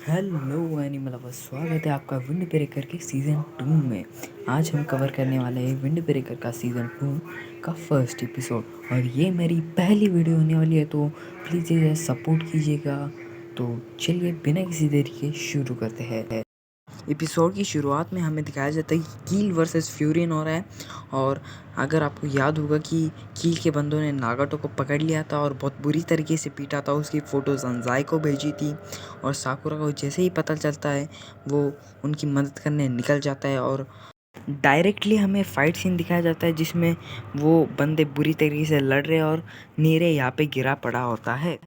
Hello animal lovers, स्वागत है आपका विंड ब्रेकर के सीज़न 2 में। आज हम कवर करने वाले हैं विंड ब्रेकर का सीज़न 2 का फर्स्ट एपिसोड और ये मेरी पहली वीडियो होने वाली है, तो प्लीज़ इसे सपोर्ट कीजिएगा। तो चलिए बिना किसी देरी के शुरू करते हैं। एपिसोड की शुरुआत में हमें दिखाया जाता है कि कील वर्सेस फ्यूरिन हो रहा है। और अगर आपको याद होगा कि कील के बंदों ने नागाटो को पकड़ लिया था और बहुत बुरी तरीके से पीटा था, उसकी फ़ोटो संजाई को भेजी थी। और साकुरा को जैसे ही पता चलता है वो उनकी मदद करने निकल जाता है और डायरेक्टली हमें फ़ाइट सीन दिखाया जाता है जिसमें वो बंदे बुरी तरीके से लड़ रहे हैं और नीरे यहाँ पे गिरा पड़ा होता है।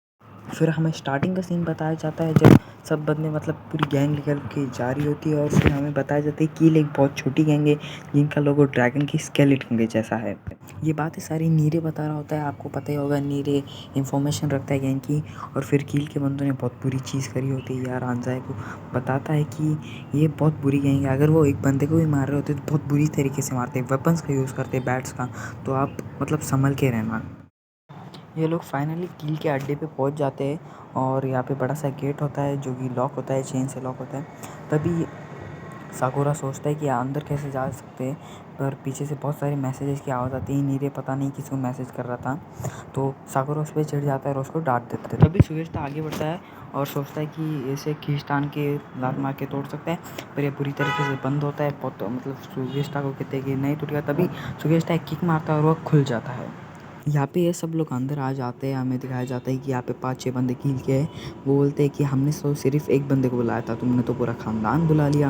फिर हमें स्टार्टिंग का सीन बताया जाता है जब सब बंदे पूरी गैंग निकल के जा रही होती है और फिर हमें बताया जाता है कि एक बहुत छोटी गैंग है जिनका लोगो ड्रैगन की स्केलेटन के जैसा है। ये बातें सारी नीरे बता रहा होता है, आपको पता ही होगा नीरे इन्फॉर्मेशन रखता है गैंग की। और फिर कील के बंदों ने बहुत बुरी चीज़ करी होती है यार, आंजाए को बताता है कि ये बहुत बुरी गैंग है, अगर वो एक बंदे को भी मार रहे होते तो बहुत बुरी तरीके से मारते हैं, वेपन्स का यूज़ करते हैं, बैट्स का। तो आप संभल के रहना। ये लोग फाइनली कील के अड्डे पे पहुंच जाते हैं और यहाँ पे बड़ा सा गेट होता है जो कि लॉक होता है, चेन से लॉक होता है। तभी साकुरा सोचता है कि अंदर कैसे जा सकते हैं, पर पीछे से बहुत सारे मैसेजेस की आवाज़ आती है। नीरे पता नहीं किसको मैसेज कर रहा था, तो साकुरा उस पर चढ़ जाता है और उसको डांट देता है। तभी सुगेस्टा आगे बढ़ता है और सोचता है कि इसे खींचतान के लात मार के तोड़ सकता है, पर यह पूरी तरीके से बंद होता है। बहुत सुगेस्टा को कहते हैं कि नहीं टूटेगा। तभी सुगेस्टा एक किक मारता है और वह खुल जाता है। यहाँ पे ये सब लोग अंदर आ जाते हैं। हमें दिखाया जाता है कि यहाँ पे 5-6 बंदे कील के हैं। वो बोलते हैं कि हमने तो सिर्फ एक बंदे को बुलाया था, तुमने तो पूरा ख़ानदान बुला लिया।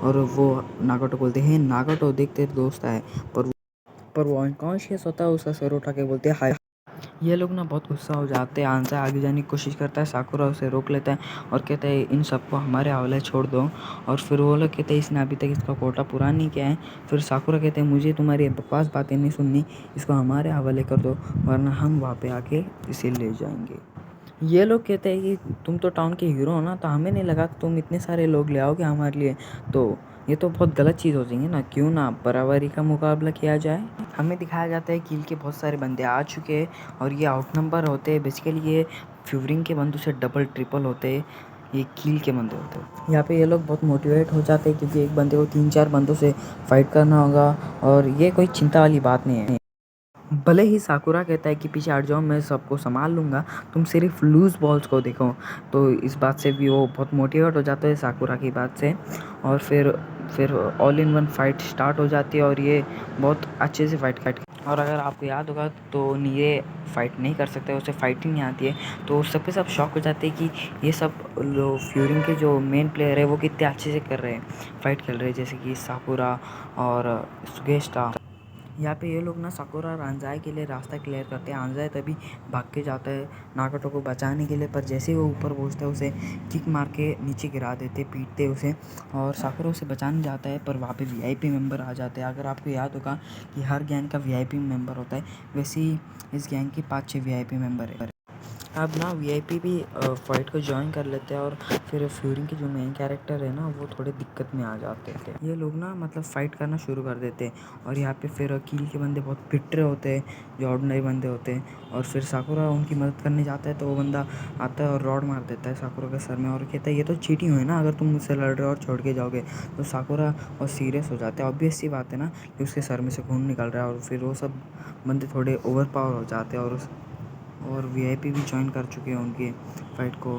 और वो नागाटो बोलते हैं, नागाटो देख तेरे दोस्त आए। पर वो अनकॉन्शियस होता है, उसका सर उठा के बोलते हैं हाय। ये लोग बहुत गुस्सा हो जाते हैं। आंजा आगे जाने की कोशिश करता है, साकुरा उसे रोक लेता है और कहता है इन सबको हमारे हवाले छोड़ दो। और फिर वो लोग कहते हैं इसने अभी तक इसका कोटा पूरा नहीं किया है। फिर साकुरा कहते हैं मुझे तुम्हारी बकवास बातें नहीं सुननी, इसको हमारे हवाले कर दो वरना हम वहाँ पे आके इसे ले जाएंगे। ये लोग कहते हैं कि तुम तो टाउन के हीरो हो ना, तो हमें नहीं लगा तुम इतने सारे लोग ले आओगे हमारे लिए, तो ये तो बहुत गलत चीज़ हो जाएगी ना, क्यों ना बराबरी का मुकाबला किया जाए। हमें दिखाया जाता है कील के बहुत सारे बंदे आ चुके हैं और ये आउटनंबर होते हैं। बेसिकली ये फ्यूरिंग के बंदों से डबल ट्रिपल होते हैं, ये कील के बंदे होते हैं। यहाँ पे ये लोग बहुत मोटिवेट हो जाते हैं क्योंकि एक बंदे को 3-4 बंदों से फाइट करना होगा और ये कोई चिंता वाली बात नहीं है। भले ही साकुरा कहता है कि पीछे हट जाओ, मैं सबको संभाल लूँगा, तुम सिर्फ लूज़ बॉल्स को देखो। तो इस बात से भी वो बहुत मोटिवेट हो जाता है साकुरा की बात से। और फिर all in one fight start हो जाती है और ये बहुत अच्छे से फाइट। और अगर आपको याद होगा तो ये फाइट नहीं कर सकते, उसे फाइटिंग नहीं आती है। तो सब के सब शॉक हो जाते हैं कि ये सब लोग फ्यूरिंग के जो मेन प्लेयर है वो कितने अच्छे से कर रहे हैं, फाइट खेल रहे हैं, जैसे कि साकुरा और सुगेस्टा। यहाँ पे ये लोग साकुरा और आंजाई के लिए रास्ता क्लियर करते हैं। आंजाई तभी भाग के जाता है नागाटो को बचाने के लिए, पर जैसे ही वो ऊपर पहुँचता है उसे किक मार के नीचे गिरा देते, पीटते उसे। और साकुरा उसे बचाने जाता है पर वहाँ पे वीआईपी मेंबर आ जाते हैं। अगर आपको याद होगा कि हर गैंग का वीआईपी मेंबर होता है, वैसे ही इस गैंग के 5-6 वीआईपी मेंबर है। अब वीआईपी भी फाइट को ज्वाइन कर लेते हैं और फिर फ्यूरिंग के जो मेन कैरेक्टर है वो थोड़े दिक्कत में आ जाते हैं। ये लोग फाइट करना शुरू कर देते हैं और यहाँ पे फिर कील के बंदे बहुत पिट रहे होते हैं, जो ऑर्डिनरी बंदे होते हैं। और फिर साकुरा उनकी मदद करने जाता है तो वो बंदा आता है और रॉड मार देता है साकुरा के सर में और कहता है ये तो चीटिंग हुई ना, अगर तुम मुझसे लड़ रहे हो और छोड़ के जाओगे। तो साकुरा और सीरियस हो जाते हैं। ऑब्वियस सी बात है ना कि उसके सर में से खून निकल रहा है। और फिर वो सब बंदे थोड़े ओवर पावर हो जाते हैं और वीआईपी भी ज्वाइन कर चुके हैं उनके फाइट को।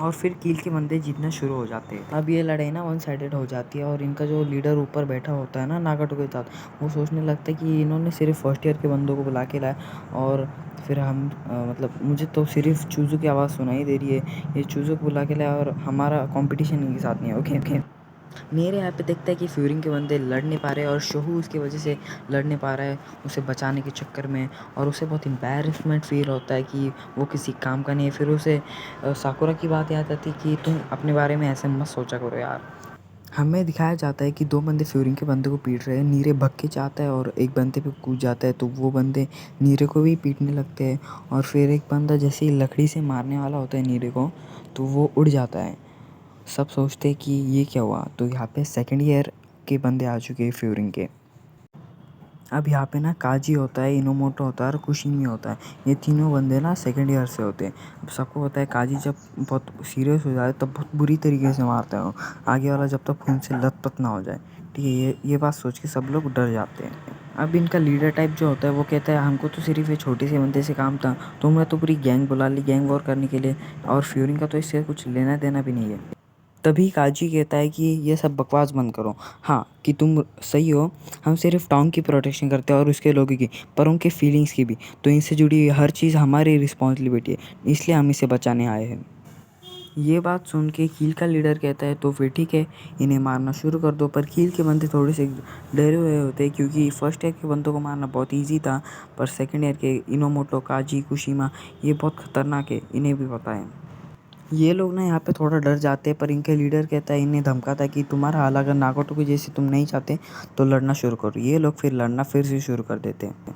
और फिर कील के बंदे जीतना शुरू हो जाते हैं। अब ये लड़ाई वन साइडेड हो जाती है और इनका जो लीडर ऊपर बैठा होता है नागाटो के साथ, वो सोचने लगता है कि इन्होंने सिर्फ फर्स्ट ईयर के बंदों को बुला के लाया और फिर हम मुझे तो सिर्फ चूज़ों की आवाज़ सुनाई दे रही है, ये चूज़ों को बुला के लाया और हमारा कंपटीशन इनके साथ नहीं है। Okay okay. मेरे यहाँ पे देखता है कि फ्यूरिंग के बंदे लड़ नहीं पा रहे और शोहू उसकी वजह से लड़ नहीं पा रहा है उसे बचाने के चक्कर में। और उसे बहुत एम्बैरेसमेंट फील होता है कि वो किसी काम का नहीं है। फिर उसे साकुरा की बात याद आती कि तुम अपने बारे में ऐसे मत सोचा करो यार। हमें दिखाया जाता है कि 2 बंदे फ्यूरिंग के बंदे को पीट रहे हैं। नीरे भग के जाता है और एक बंदे पे कूद जाता है, तो वो बंदे नीरे को भी पीटने लगते हैं। और फिर एक बंदा जैसे ही लकड़ी से मारने वाला होता है नीरे को, तो वो उड़ जाता है। सब सोचते हैं कि ये क्या हुआ। तो यहाँ पे सेकंड ईयर के बंदे आ चुके हैं फ्यूरिंग के। अब यहाँ पे ना काजी होता है, इनोमोटो होता है और कुशिमी होता है। ये तीनों बंदे ना सेकंड ईयर से होते हैं। अब सबको होता है काजी जब बहुत सीरियस हो जाए तब बहुत बुरी तरीके से मारता है वो, आगे वाला जब तक खून से लथपथ ना हो जाए। ठीक है, ये बात सोच के सब लोग डर जाते हैं। अब इनका लीडर टाइप जो होता है वो कहता है हमको तो सिर्फ ये छोटे से बंदे से काम था, तुमने तो पूरी गैंग बुला ली गैंग वॉर करने के लिए, और फ्यूरिंग का तो इससे कुछ लेना देना भी नहीं है। तभी काजी कहता है कि ये सब बकवास बंद करो। हाँ कि तुम सही हो, हम सिर्फ टाउन की प्रोटेक्शन करते हैं और उसके लोगों की, पर उनके फीलिंग्स की भी। तो इनसे जुड़ी हर चीज़ हमारी रिस्पॉन्सिबिलिटी है, इसलिए हम इसे बचाने आए हैं। ये बात सुन के कील का लीडर कहता है तो फिर ठीक है, इन्हें मारना शुरू कर दो। पर कील के बंदे थोड़े से डरे हुए होते हैं, क्योंकि फर्स्ट ईयर के बंदों को मारना बहुत ईजी था, पर सेकेंड ईयर के इनोमोटो, काजी, कुशिमा ये बहुत ख़तरनाक है, इन्हें भी पता है। ये लोग ना यहाँ पे थोड़ा डर जाते हैं, पर इनके लीडर कहता है, इन्हें धमकाता है कि तुम्हारा हाल अगर नागोटो की जैसे तुम नहीं चाहते तो लड़ना शुरू करो। ये लोग फिर लड़ना फिर से शुरू कर देते हैं।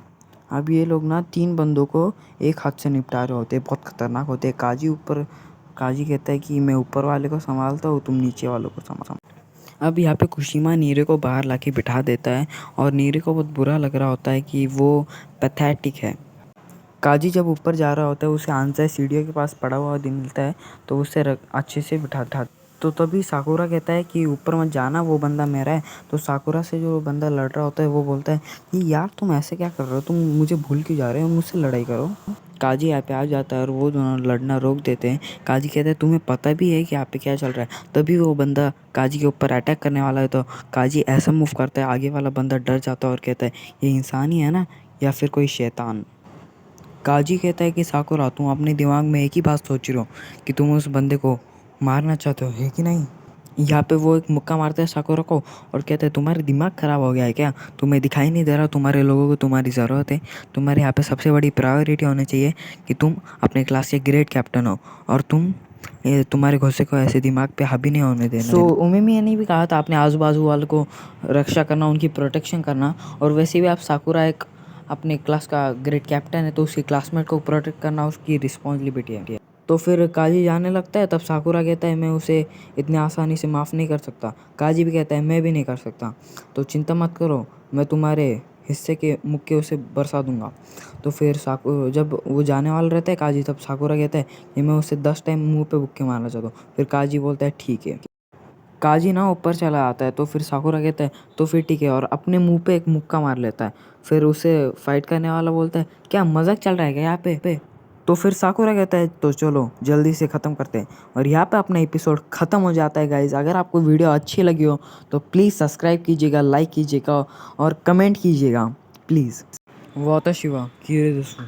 अब ये लोग ना 3 बंदों को एक हाथ से निपटा रहे होते हैं, बहुत खतरनाक होते हैं। काजी कहता है कि मैं ऊपर वाले को संभालता हूँ, तुम नीचे वालों को संभाल। अब यहाँ पे कुशिमा नीरे को बाहर लाके बिठा देता है, और नीरे को बहुत बुरा लग रहा होता है कि वो पैथेटिक है। काजी जब ऊपर जा रहा होता है, उसे आंसर सीढ़ियों के पास पड़ा हुआ मिलता है, तो उसे अच्छे से बिठा। तो तभी साकुरा कहता है कि ऊपर मत जाना, वो बंदा मेरा है। तो साकुरा से जो बंदा लड़ रहा होता है वो बोलता है कि यार तुम ऐसे क्या कर रहे हो, तुम मुझे भूल क्यों जा रहे हो, मुझसे लड़ाई करो। काजी यहाँ पे आ जाता है और वो दोनों लड़ना रोक देते हैं। काजी कहता है तुम्हें पता भी है कि यहाँ पे क्या चल रहा है। तभी वो बंदा काजी के ऊपर अटैक करने वाला है, तो काजी ऐसा मूव करता है, आगे वाला बंदा डर जाता है और कहता है ये इंसान ही है ना या फिर कोई शैतान। काजी कहता है कि साकुरा तुम अपने दिमाग में एक ही बात सोच रहे हो कि तुम उस बंदे को मारना चाहते हो, है कि नहीं। यहाँ पे वो एक मुक्का मारता है साकुरा को और कहता है तुम्हारा दिमाग ख़राब हो गया है क्या, तुम्हें दिखाई नहीं दे रहा तुम्हारे लोगों को तुम्हारी ज़रूरत है। तुम्हारे यहाँ पे सबसे बड़ी प्रायोरिटी होनी चाहिए कि तुम अपने क्लास के ग्रेट कैप्टन हो, और तुम्हारे घुस्से को ऐसे दिमाग पे हावी नहीं होने देना। सो उमेमिया ने भी कहा था अपने आजू बाजू वालों को रक्षा करना, उनकी प्रोटेक्शन करना, और वैसे भी आप साकुरा एक अपने क्लास का ग्रेट कैप्टन है, तो उसके क्लासमेट को प्रोटेक्ट करना उसकी रिस्पॉन्सिबिलिटी है। तो फिर काजी जाने लगता है, तब साकुरा कहता है मैं उसे इतने आसानी से माफ़ नहीं कर सकता। काजी भी कहता है मैं भी नहीं कर सकता, तो चिंता मत करो, मैं तुम्हारे हिस्से के मुक्के उसे बरसा दूंगा। तो फिर जब वो जाने वाला रहता है काजी, तब साकुरा कहता है कि मैं उसे 10 टाइम मुंह पे मुक्के मारना चाहता हूँ। फिर काजी बोलता है ठीक है। काजी ना ऊपर चला आता है, तो फिर साकुरा कहता है तो फिर ठीक है, और अपने मुंह पे एक मुक्का मार लेता है। फिर उसे फाइट करने वाला बोलता है क्या मजाक चल रहा है क्या यहाँ पे। तो फिर साकुरा कहता है तो चलो जल्दी से ख़त्म करते हैं, और यहाँ पे अपना एपिसोड ख़त्म हो जाता है गाइज। अगर आपको वीडियो अच्छी लगी हो तो प्लीज़ सब्सक्राइब कीजिएगा, लाइक कीजिएगा और कमेंट कीजिएगा प्लीज़। वाता शिवा कीरे दोस्तों।